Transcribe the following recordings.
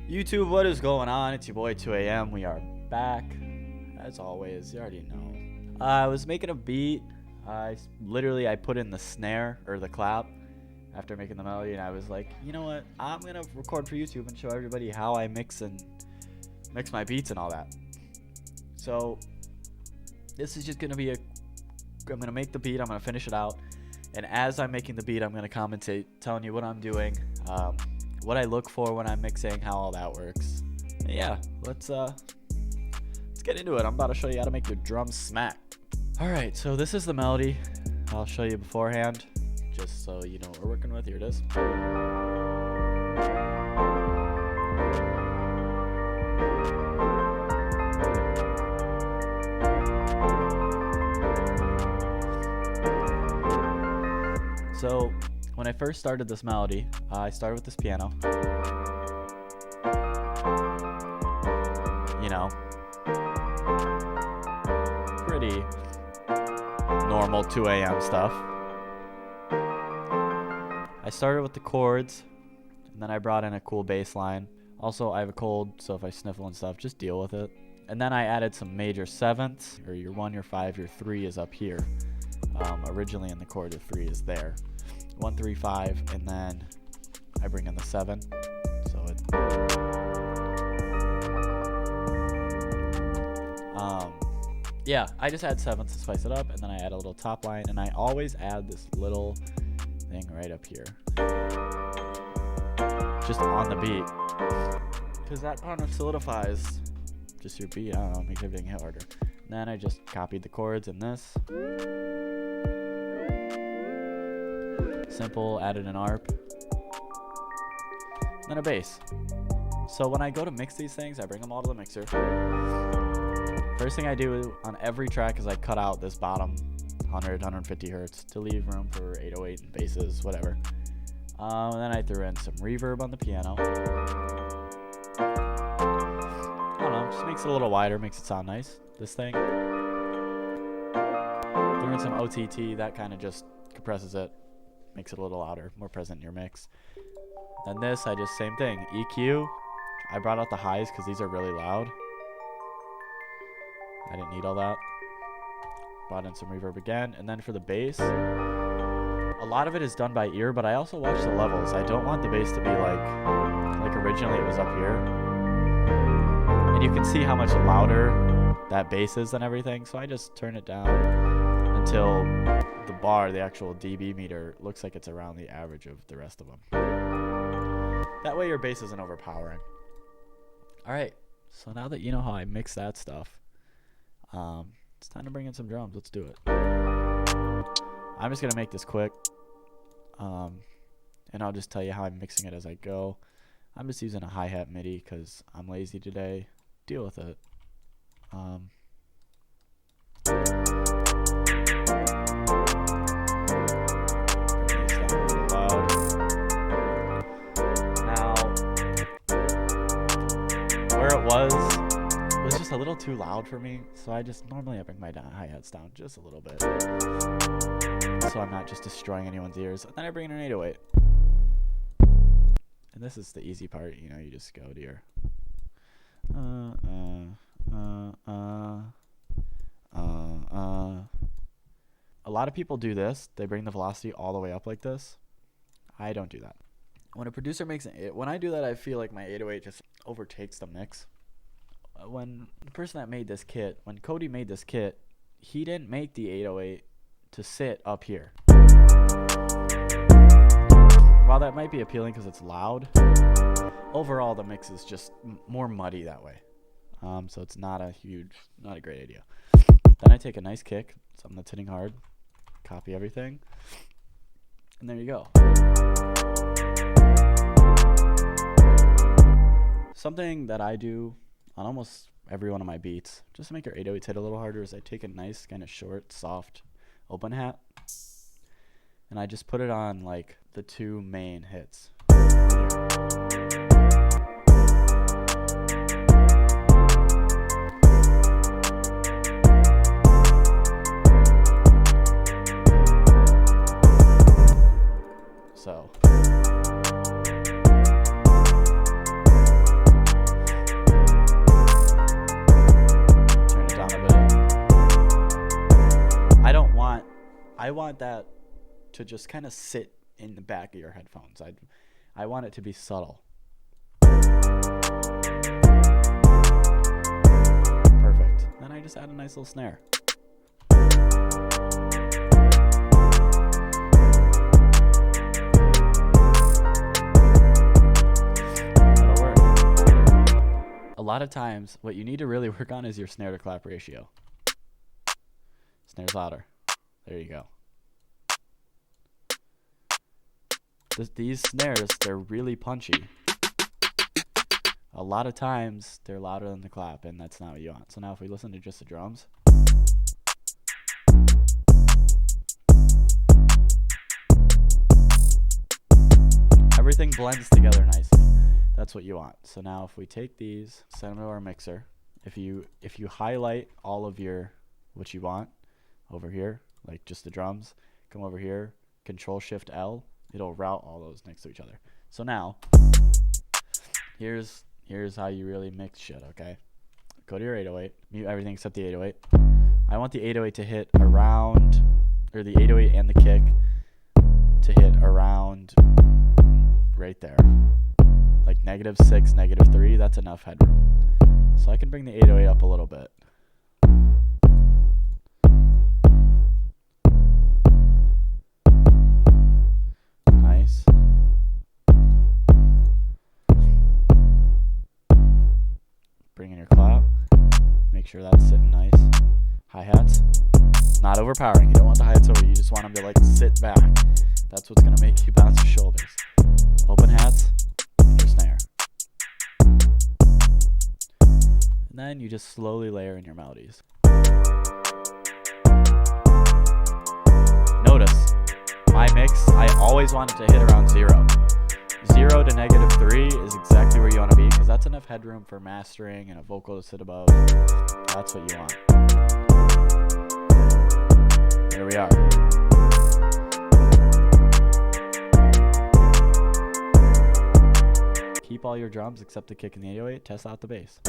YouTube, what is going on? It's your boy 2am. We are back. As always, you already know. I was making a beat. I put in the snare or the clap after making the melody, and I was like, you know what? I'm gonna record for YouTube and show everybody how I mix my beats and all that. So this is just gonna be I'm gonna make the beat, I'm gonna finish it out, and as I'm making the beat, I'm gonna commentate, telling you what I'm doing, what I look for when I'm mixing, how all that works. And yeah, let's get into it. I'm about to show you how to make your drums smack. Alright, so this is the melody. I'll show you beforehand, just so you know what we're working with. Here it is. So when I first started this melody, I started with this piano. You know, pretty normal 2 a.m. stuff. I started with the chords, and then I brought in a cool bass line. Also, I have a cold, so if I sniffle and stuff, just deal with it. And then I added some major sevenths, or your 1, your 5, your 3 is up here. Originally in the chord, the 3 is there. 1, 3, 5, and then I bring in the 7. So it. Yeah, I just add sevenths to spice it up, and then I add a little top line, and I always add this little thing right up here, just on the beat, because that kind of solidifies just your beat. I don't know, makes everything hit harder. And then I just copied the chords in this. Simple, added an ARP, and then a bass. So when I go to mix these things, I bring them all to the mixer. First thing I do on every track is I cut out this bottom 100, 150 hertz to leave room for 808 and basses, whatever. And then I threw in some reverb on the piano. I don't know, just makes it a little wider, makes it sound nice, this thing. Threw in some OTT, that kind of just compresses it, makes it a little louder, more present in your mix. Then this, I just same thing, EQ. I brought out the highs because these are really loud. I didn't need all that. Brought in some reverb again, and then for the bass, a lot of it is done by ear, but I also watch the levels. I don't want the bass to be like originally it was up here, and you can see how much louder that bass is than everything. So I just turn it down until the bar, the actual dB meter, looks like it's around the average of the rest of them. That way your bass isn't overpowering. All right, so now that you know how I mix that stuff, it's time to bring in some drums. Let's do it. I'm just gonna make this quick, and I'll just tell you how I'm mixing it as I go. I'm just using a hi-hat MIDI because I'm lazy today. Deal with it. Bring this down a little loud. Now, where it was just a little too loud for me, so I bring my hi-hats down just a little bit, so I'm not just destroying anyone's ears. And then I bring in an 808, and this is the easy part. You know, you just go to your a lot of people do this. They bring the velocity all the way up like this. I don't do that. When a producer makes when I do that, I feel like my 808 just overtakes the mix. When the person that made this kit, when Cody made this kit, he didn't make the 808 to sit up here. While that might be appealing because it's loud, overall the mix is just more muddy that way. So it's not a great idea. Then I take a nice kick, something that's hitting hard, copy everything, and there you go. Something that I do on almost every one of my beats, just to make your 808s hit a little harder, is I take a nice kind of short, soft open hat, and I just put it on like the 2 main hits. So want that to just kind of sit in the back of your headphones. I want it to be subtle. Perfect. Then I just add a nice little snare. That'll work. A lot of times, what you need to really work on is your snare to clap ratio. Snare's louder. There you go. These snares, they're really punchy. A lot of times, they're louder than the clap, and that's not what you want. So now if we listen to just the drums. Everything blends together nicely. That's what you want. So now if we take these, send them to our mixer. If you highlight all of what you want over here, like just the drums, come over here, Control-Shift-L, it'll route all those next to each other. So now, here's how you really mix shit, okay? Go to your 808, mute everything except the 808. I want the 808 to hit around, or the 808 and the kick to hit around right there. Like -6, -3, that's enough headroom. So I can bring the 808 up a little bit. Nice. Bring in your clap. Make sure that's sitting nice. Hi-hats. Not overpowering. You don't want the hi-hats over. You just want them to like sit back. That's what's going to make you bounce your shoulders. Open hats. And your snare. And then you just slowly layer in your melodies. Notice, my mix, I always want it to hit around 0. 0 to -3 is exactly where you want to be, because that's enough headroom for mastering and a vocal to sit above. That's what you want. There we are. Keep all your drums except the kick and the 808. Test out the bass.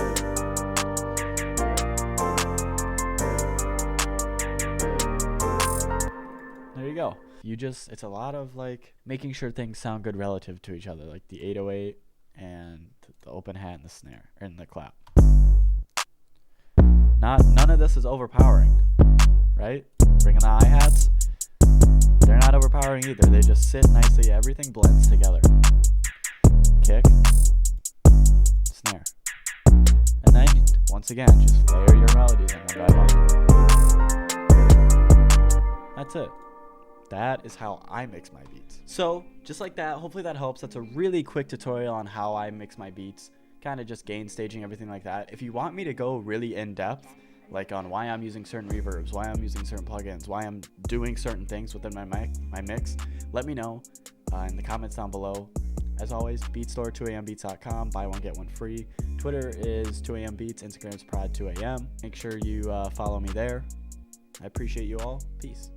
There you go. It's a lot of like making sure things sound good relative to each other, like the 808 and the open hat and the snare and the clap. None of this is overpowering, right? Bringing the hi-hats, they're not overpowering either. They just sit nicely. Everything blends together. Kick, snare, and then once again, just layer your melodies in one by one. That's it. That is how I mix my beats. So just like that, hopefully that helps. That's a really quick tutorial on how I mix my beats, kind of just gain staging, everything like that. If you want me to go really in depth, like on why I'm using certain reverbs, why I'm using certain plugins, why I'm doing certain things within my mix, let me know in the comments down below. As always, BeatStore, 2ambeats.com, buy one, get one free. Twitter is 2ambeats, Instagram is prod2am. Make sure you follow me there. I appreciate you all. Peace.